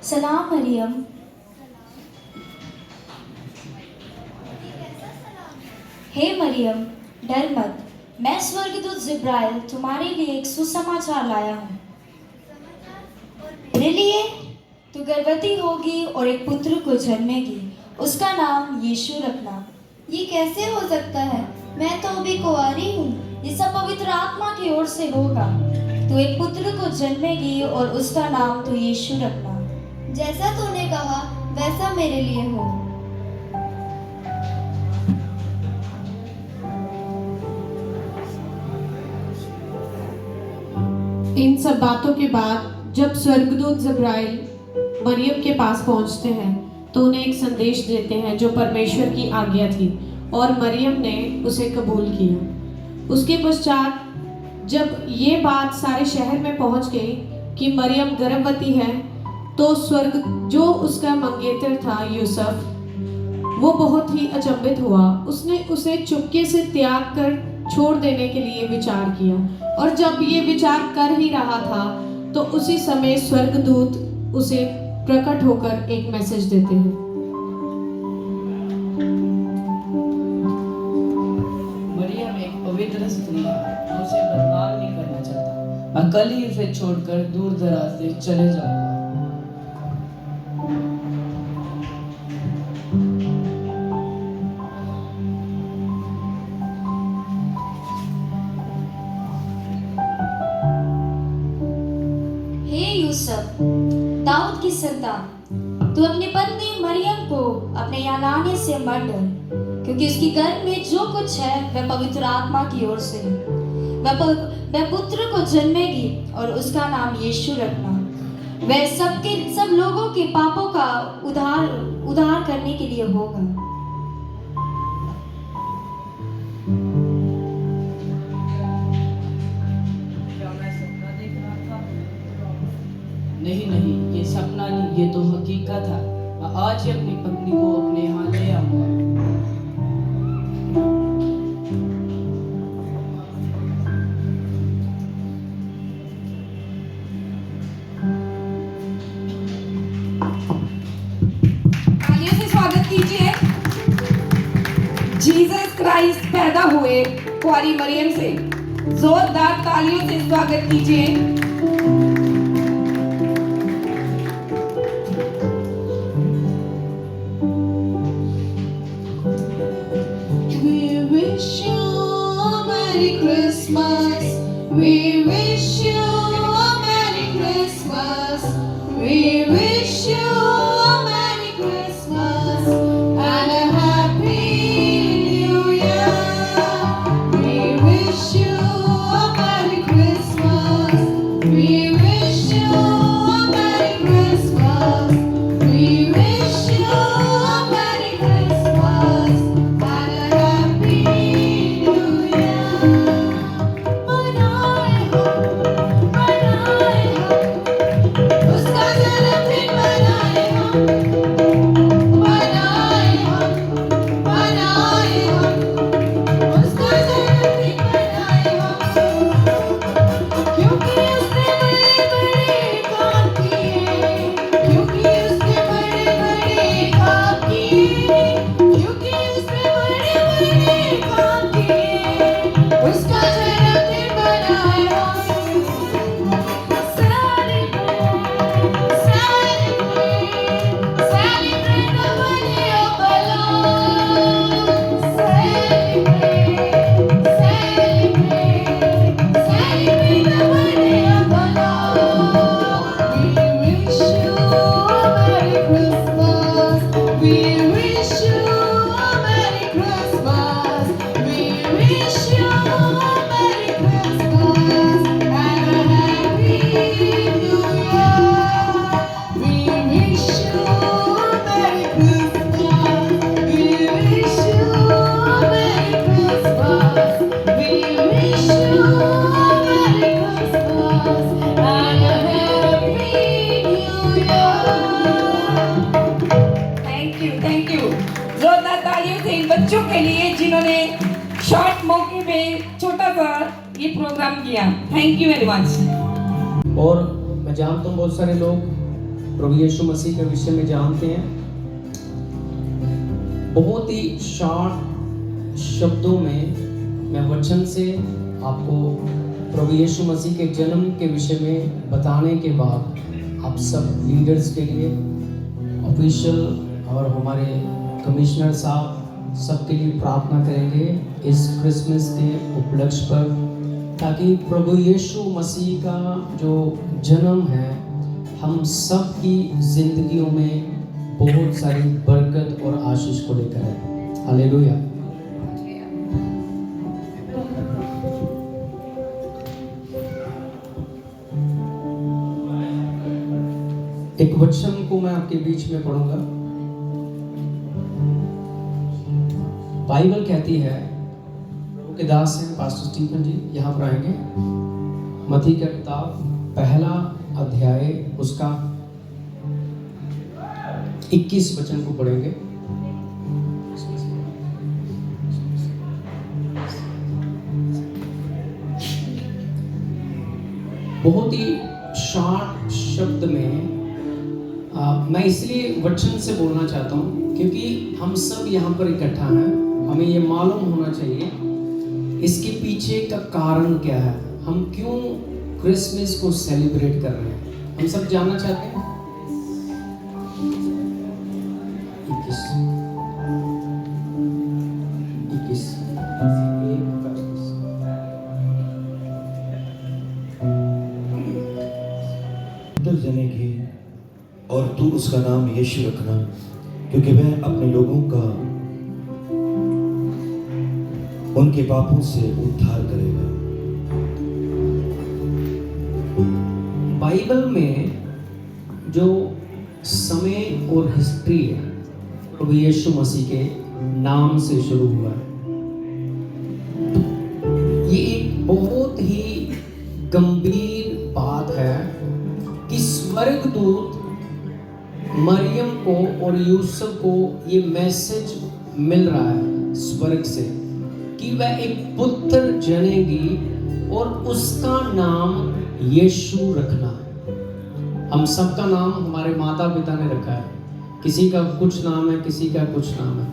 सलाम मरियम। हे मरियम, डर मत। मैं स्वर्गदूत जिब्राइल तुम्हारे लिए एक सुसमाचार लाया हूँ। मेरे लिए तू गर्भवती होगी और एक पुत्र को जन्मेगी। उसका नाम यीशु रखना। ये कैसे हो सकता है? मैं तो अभी कुंवारी हूँ। ये सब पवित्र आत्मा की ओर से होगा। तू एक पुत्र को जन्मेगी और उसका नाम तू यीशु रखना। जैसा तूने कहा वैसा मेरे लिए हो। इन सब बातों के बाद जब स्वर्गदूत जिब्राइल मरियम के पास पहुंचते हैं तो उन्हें एक संदेश देते हैं जो परमेश्वर की आज्ञा थी और मरियम ने उसे कबूल किया। उसके पश्चात जब ये बात सारे शहर में पहुंच गई कि मरियम गर्भवती है तो जो उसका मंगेतर था यूसुफ, वो बहुत ही अचंभित हुआ। उसने उसे चुपके से त्याग कर छोड़ देने के लिए विचार किया और जब ये विचार कर ही रहा था तो उसी समय स्वर्गदूत उसे प्रकट होकर एक मैसेज देते हैं। मरियम एक पवित्र स्त्री है, मैं उसे बदनाम नहीं करना चाहता। मैं कल ही इसे छोड़कर दूर दराज से चले जाऊंगा। हे यूसुफ, दाऊद की संतान, तू अपनी पत्नी मरियम को अपने यहाँ लाने से मत डर, क्योंकि उसकी गर्भ में जो कुछ है वह पवित्र आत्मा की ओर से है। वह पुत्र को जन्मेगी और उसका नाम यीशु रखना। वह सब लोगों के पापों का उद्धार करने के लिए होगा। क्या मैं सपना देख रहा था? नहीं, ये सपना नहीं, ये तो हकीकत है। मैं आज ही अपनी पत्नी को अपने यहाँ ले आऊंगा। तालियों से स्वागत कीजिए। जीसस क्राइस्ट पैदा हुए कुंवारी मरियम से। जोरदार तालियों से स्वागत कीजिए। We wish you a Merry Christmas. We wish you a Merry Christmas. We wish you a Merry Christmas and a Happy New Year. We wish you a Merry Christmas. We wish you a Merry Christmas. We wish you a Merry Christmas and a Happy New Year. मनाए हम उसका जन्मदिन मनाए हम उसका जन्मदिन मनाए हम, क्योंकि उसने बड़े बड़े काम किए, क्योंकि उसने बड़े बड़े काम किए, क्योंकि उसने बड़े बड़े काम किए, उसका जन्मदिन मनाए हम। Celebrate the birthday of the Lord. Celebrate the birthday of the Lord. We wish you a Merry Christmas. We wish you a Merry Christmas. We wish you a Merry Christmas and a Happy New Year. We wish you a Merry Christmas. We wish you a Merry Christmas. We wish you a Merry Christmas and a Happy New Year. Thank you. जोरदार तालियों से इन बच्चों के लिए जिन्होंने short मौके में छोटा सा ये प्रोग्राम किया। Thank you very much. और मैं जानता हूँ बहुत सारे लोग प्रभु यीशु मसीह के विषय में जानते हैं। बहुत ही शॉर्ट शब्दों में मैं वचन से आपको प्रभु यीशु मसीह के जन्म के विषय में बताने के बाद आप सब लीडर्स के लिए, ऑफिशियल और हमारे कमिश्नर साहब सबके लिए प्रार्थना करेंगे इस क्रिसमस के उपलक्ष्य पर, ताकि प्रभु यीशु मसीह का जो जन्म है हम सब की जिंदगियों में बहुत सारी बरकत और आशीष को लेकर आए। हालेलुया। एक वचन को मैं आपके बीच में पढ़ूंगा। बाइबल कहती है, प्रभु के दास हैं पास्टर स्टीफन जी यहाँ पर आएंगे। मत्ती का किताब पहला अध्याय उसका 21 वचन को पढ़ेंगे। बहुत ही शॉर्ट शब्द में मैं इसलिए वचन से बोलना चाहता हूँ क्योंकि हम सब यहाँ पर इकट्ठा हैं। हमें ये मालूम होना चाहिए इसके पीछे का कारण क्या है, हम क्यों क्रिसमस को सेलिब्रेट कर रहे हैं, हम सब जानना चाहते हैं। 21 जनेगी और तू उसका नाम यीशु रखना, क्योंकि वह अपने लोगों का उनके पापों से उद्धार करेगा। बाइबल में जो समय और हिस्ट्री है प्रभु यीशु मसीह के नाम से शुरू हुआ है। ये एक बहुत ही गंभीर बात है कि स्वर्गदूत मरियम को और यूसुफ को ये मैसेज मिल रहा है स्वर्ग से कि वह एक पुत्र जनेगी और उसका नाम यीशु रखना है। हम सबका नाम हमारे माता पिता ने रखा है, किसी का कुछ नाम है, किसी का कुछ नाम है,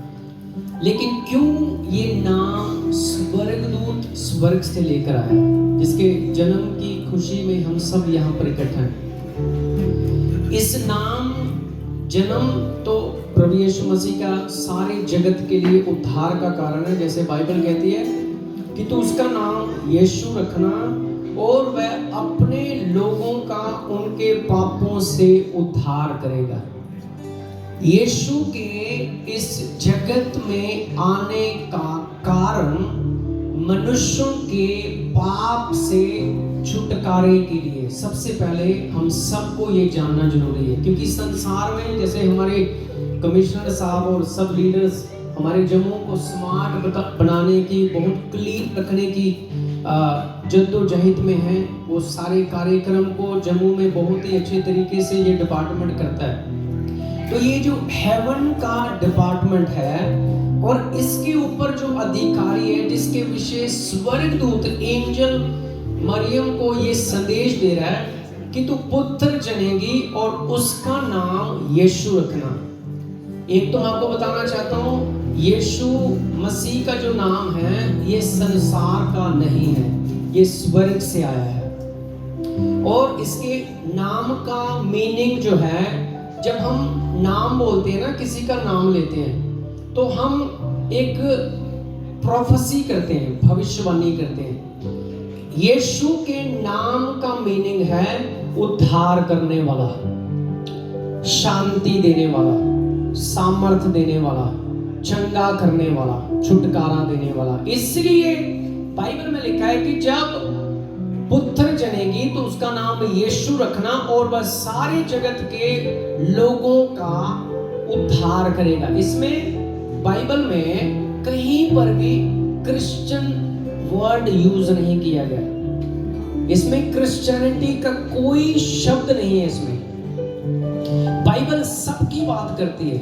लेकिन क्यों ये नाम स्वर्गदूत स्वर्ग से लेकर आया, जिसके जन्म की खुशी में हम सब यहाँ पर इकट्ठा हैं। इस नाम जन्म तो प्रभु यीशु मसीह का सारे जगत के लिए उद्धार का कारण है। जैसे बाइबल कहती है कि तू उसका नाम यीशु रखना और वह अपने लोगों का उनके पापों से उद्धार करेगा। यीशु के इस जगत में आने का कारण मनुष्यों के पाप से छुटकारे के लिए सबसे पहले हम सबको ये जानना जरूरी है, क्योंकि संसार में जैसे हमारे कमिश्नर साहब और सब लीडर्स हमारे जम्मू को स्मार्ट बनाने की, बहुत क्लीन रखने की जद्दोजहद में हैं। वो सारे कार्यक्रम को जम्मू में बहुत ही अच्छे तरीके से ये डिपार्टमेंट करता है। तो ये जो हेवन का डिपार्टमेंट है और इसके ऊपर जो अधिकारी है, जिसके विषय स्वर्गदूत एंजल मरियम को ये संदेश दे रहा है कि तू पुत्र जनेगी और उसका नाम यीशु रखना। एक तो मैं आपको बताना चाहता हूँ, यीशु मसीह का जो नाम है ये संसार का नहीं है, ये स्वर्ग से आया है। और इसके नाम का मीनिंग जो है, जब हम नाम बोलते हैं ना, किसी का नाम लेते हैं तो हम एक प्रोफेसी करते हैं, भविष्यवाणी करते हैं। यीशु के नाम का मीनिंग है उद्धार करने वाला, शांति देने वाला, सामर्थ देने वाला, चंगा करने वाला, छुटकारा देने वाला। इसलिए बाइबल में लिखा है कि जब पुत्र जनेगी तो उसका नाम यीशु रखना और वह सारे जगत के लोगों का उद्धार करेगा। इसमें बाइबल में कहीं पर भी क्रिश्चियन वर्ड यूज नहीं किया गया, इसमें क्रिश्चियनिटी का कोई शब्द नहीं है। इसमें बाइबल सबकी बात करती है।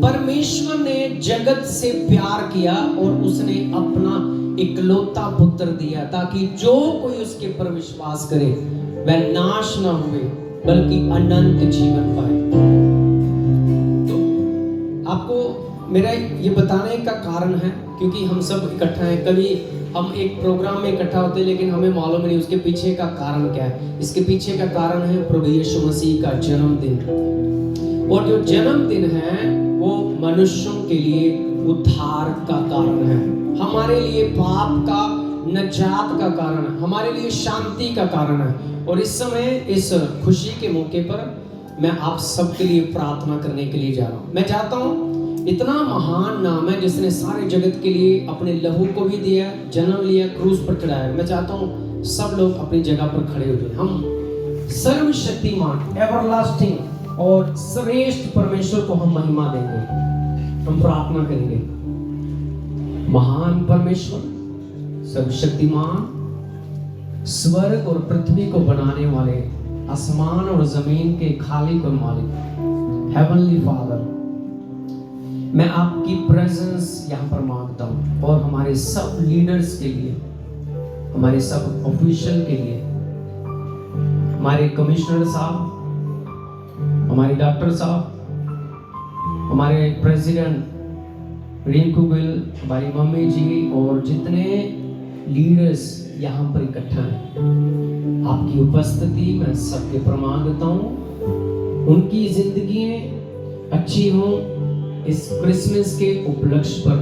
परमेश्वर ने जगत से प्यार किया और उसने अपना इकलौता पुत्र दिया ताकि जो कोई उसके पर विश्वास करे वह नाश ना हुए बल्कि अनंत जीवन पाए। तो आपको मेरा ये बताने का कारण है क्योंकि हम सब इकट्ठा हैं। कभी हम एक प्रोग्राम में इकट्ठा होते हैं लेकिन हमें मालूम नहीं उसके पीछे का कारण क्या है। इसके पीछे का कारण है प्रभु यीशु मसीह का जन्मदिन। और जो जन्मदिन है वो मनुष्यों के लिए उद्धार का कारण है, हमारे लिए पाप का नजात का कारण है, हमारे लिए शांति का कारण है। और इस समय इस खुशी के मौके पर मैं आप सबके लिए प्रार्थना करने के लिए जा रहा हूँ। मैं चाहता हूँ, इतना महान नाम है जिसने सारे जगत के लिए अपने लहू को भी दिया, जन्म लिया, क्रूस पर चढ़ाया। मैं चाहता हूँ सब लोग अपनी जगह पर खड़े हो जाए। हम सर्वशक्तिमान एवरलास्टिंग और श्रेष्ठ परमेश्वर को हम महिमा देंगे। हम प्रार्थना करेंगे। महान परमेश्वर, सर्वशक्तिमान, स्वर्ग और पृथ्वी को बनाने वाले, आसमान और जमीन के खालिक और मालिक, हेवनली फादर, मैं आपकी प्रेजेंस यहाँ पर मांगता हूँ और हमारे सब लीडर्स के लिए, हमारे सब ऑफिशियल के लिए, हमारे कमिश्नर साहब, हमारे डॉक्टर साहब, हमारे प्रेसिडेंट रिंकू गिल, हमारी मम्मी जी और जितने लीडर्स यहाँ पर इकट्ठा हैं, आपकी उपस्थिति में सबके प्रमाण देता हूँ। उनकी जिंदगी अच्छी हो। इस क्रिसमस के उपलक्ष्य पर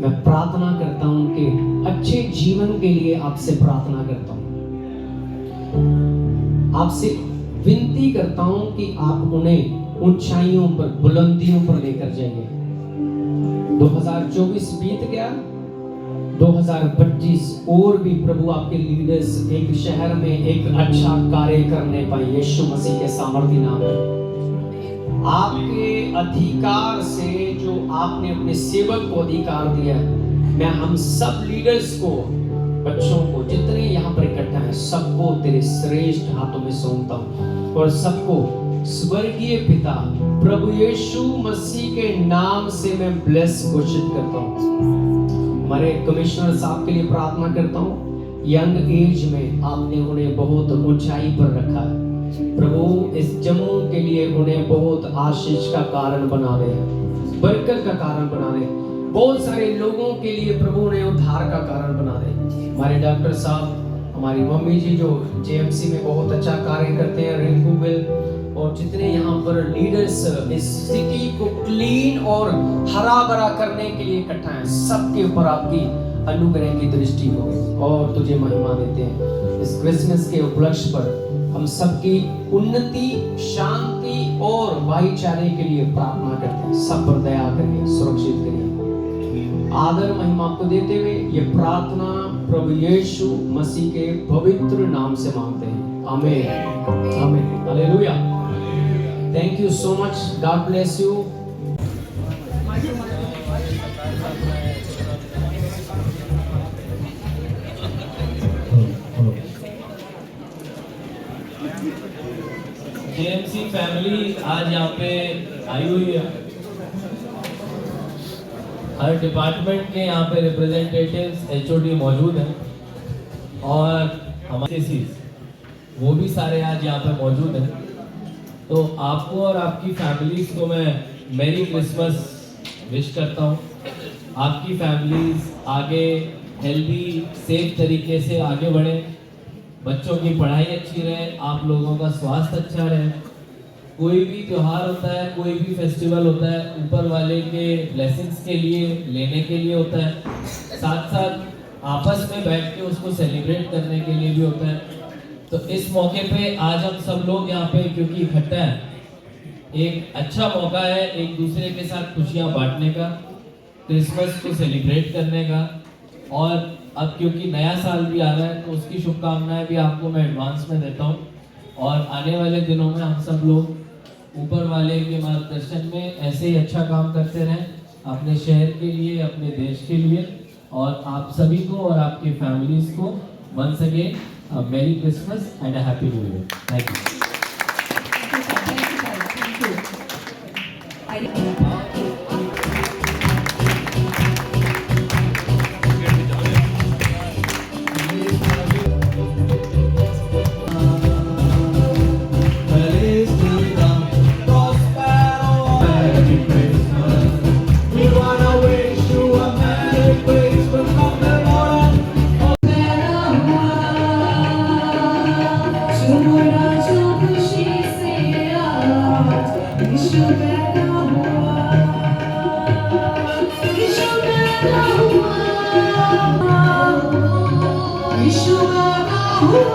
मैं प्रार्थना करता हूँ कि अच्छे जीवन के लिए आपसे प्रार्थना करता हूँ। आपसे विनती करता हूँ कि आप उन्हें ऊंचाइयों पर, बुलंदियों पर लेकर जाइए। 2024 बीत गया, 2025 और भी प्रभु आपके लीडर्स एक शहर में एक अच्छा कार्य करने पाए यीशु मसीह के सामर्थ्य नाम में। आपके अधिकार से जो आपने अपने सेवक को अधिकार दिया, मैं हम सब लीडर्स को, बच्चों को, जितने यहाँ पर इकट्ठा हैं, सबको तेरे श्रेष्ठ हाथों में सौंपता हूँ और सबको स्वर्गीय पिता प्रभु यीशु मसीह के नाम से मैं ब्लेस घोषित करता हूँ। हमारे कमिश्नर साहब के लिए प्रार्थना करता हूँ। यंग एज में आपने उन्हें बहुत ऊंचाई पर रखा है प्रभु, इस जम्मू के लिए उन्हें बहुत आशीष का कारण बना दे, बरकत का कारण बना दे। बहुत सारे लोगों के लिए प्रभु उन्हें उद्धार का कारण बना दे। हमारे डॉक्टर साहब, हमारी मम्मी जी जो जेएमसी में बहुत अच्छा कार्य करते हैं, रिंकू बिल और जितने यहाँ पर लीडर्स इस सिटी को क्लीन और हरा भरा करने के लिए इकट्ठा हैं, सबके ऊपर आपकी अनुग्रह की दृष्टि हो और तुझे महिमा देते हैं। इस क्रिसमस के उपलक्ष्य पर हम सबकी उन्नति, शांति और भाईचारे के लिए प्रार्थना करते हैं। सब पर दया करिए, सुरक्षित करिए। आदर महिमा आपको देते हुए ये प्रार्थना प्रभु यीशु मसीह के पवित्र नाम से मांगते हैं। आमीन, आमीन, hallelujah. Thank you so much, God bless you. JMC family आज यहाँ पे आई हुई है। हर डिपार्टमेंट के यहाँ पे रिप्रेजेंटेटिव्स, एचओडी मौजूद हैं और हमारे वो भी सारे आज यहाँ पे मौजूद हैं। तो आपको और आपकी फैमिलीज को मैं मेरी क्रिसमस विश करता हूँ। आपकी फैमिलीज आगे हेल्दी, सेफ तरीके से आगे बढ़े, बच्चों की पढ़ाई अच्छी रहे, आप लोगों का स्वास्थ्य अच्छा रहे। कोई भी त्योहार होता है, कोई भी फेस्टिवल होता है, ऊपर वाले के ब्लेसिंग्स के लिए, लेने के लिए होता है, साथ साथ आपस में बैठ के उसको सेलिब्रेट करने के लिए भी होता है। तो इस मौके पे आज हम सब लोग यहाँ पे क्योंकि इकट्ठा हैं, एक अच्छा मौका है एक दूसरे के साथ खुशियाँ बांटने का, क्रिसमस को सेलिब्रेट करने का। और अब क्योंकि नया साल भी आ रहा है तो उसकी शुभकामनाएं भी आपको मैं एडवांस में देता हूँ। और आने वाले दिनों में हम सब लोग ऊपर वाले के मार्गदर्शन में ऐसे ही अच्छा काम करते रहें अपने शहर के लिए, अपने देश के लिए। और आप सभी को और आपके फैमिलीज को once again merry Christmas and happy new year. Thank you. हो